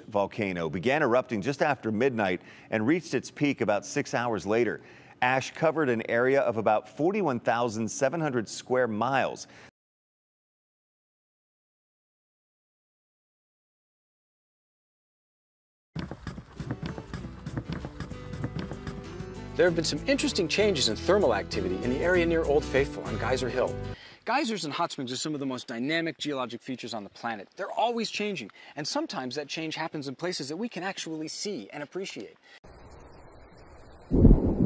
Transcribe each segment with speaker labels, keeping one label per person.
Speaker 1: Volcano began erupting just after midnight and reached its peak about 6 hours later. Ash covered an area of about 41,700 square miles.
Speaker 2: There have been some interesting changes in thermal activity in the area near Old Faithful on Geyser Hill. Geysers and hot springs are some of the most dynamic geologic features on the planet. They're always changing, and sometimes that change happens in places that we can actually see and appreciate.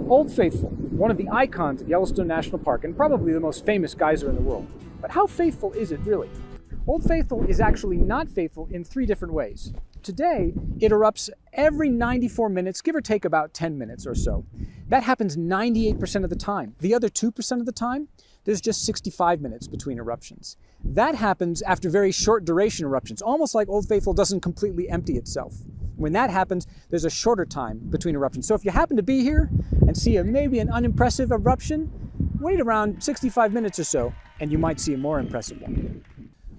Speaker 2: Old Faithful, one of the icons of Yellowstone National Park and probably the most famous geyser in the world. But how faithful is it really? Old Faithful is actually not faithful in 3 different ways. Today, it erupts every 94 minutes, give or take about 10 minutes or so. That happens 98% of the time. The other 2% of the time, there's just 65 minutes between eruptions. That happens after very short duration eruptions, almost like Old Faithful doesn't completely empty itself. When that happens, there's a shorter time between eruptions. So if you happen to be here and see maybe an unimpressive eruption, wait around 65 minutes or so, and you might see a more impressive one.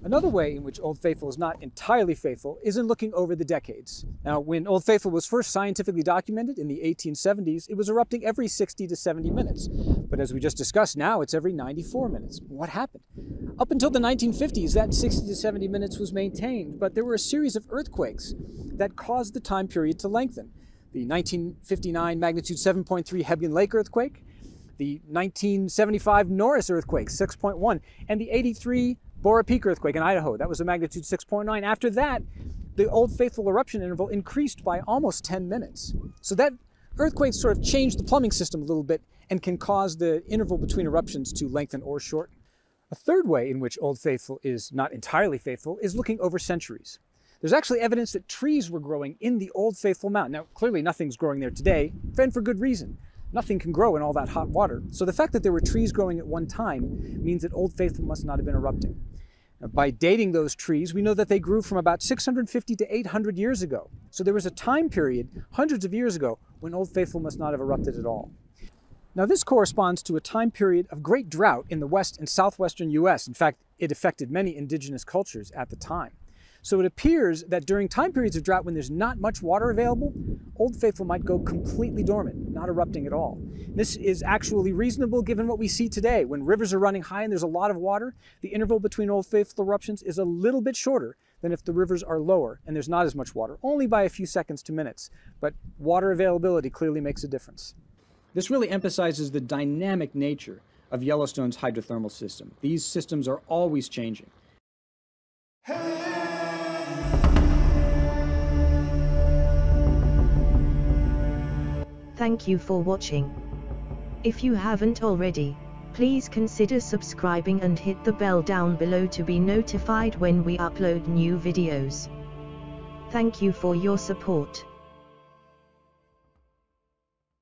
Speaker 2: Another way in which Old Faithful is not entirely faithful is in looking over the decades. Now, when Old Faithful was first scientifically documented in the 1870s, it was erupting every 60 to 70 minutes. But as we just discussed, now it's every 94 minutes. What happened? Up until the 1950s, that 60 to 70 minutes was maintained, but there were a series of earthquakes that caused the time period to lengthen. The 1959 magnitude 7.3 Hebgen Lake earthquake, the 1975 Norris earthquake, 6.1, and the 83 Bora Peak earthquake in Idaho. That was a magnitude 6.9. After that, the Old Faithful eruption interval increased by almost 10 minutes. So that earthquake sort of changed the plumbing system a little bit and can cause the interval between eruptions to lengthen or shorten. A third way in which Old Faithful is not entirely faithful is looking over centuries. There's actually evidence that trees were growing in the Old Faithful mountain. Now, clearly nothing's growing there today, and for good reason. Nothing can grow in all that hot water. So the fact that there were trees growing at one time means that Old Faithful must not have been erupting. Now, by dating those trees, we know that they grew from about 650 to 800 years ago. So there was a time period, hundreds of years ago, when Old Faithful must not have erupted at all. Now this corresponds to a time period of great drought in the west and southwestern US. In fact, it affected many indigenous cultures at the time. So it appears that during time periods of drought when there's not much water available, Old Faithful might go completely dormant, not erupting at all. This is actually reasonable given what we see today. When rivers are running high and there's a lot of water, the interval between Old Faithful eruptions is a little bit shorter than if the rivers are lower and there's not as much water, only by a few seconds to minutes. But water availability clearly makes a difference. This really emphasizes the dynamic nature of Yellowstone's hydrothermal system. These systems are always changing.
Speaker 3: Thank you for watching. If you haven't already, please consider subscribing and hit the bell down below to be notified when we upload new videos. Thank you for your support.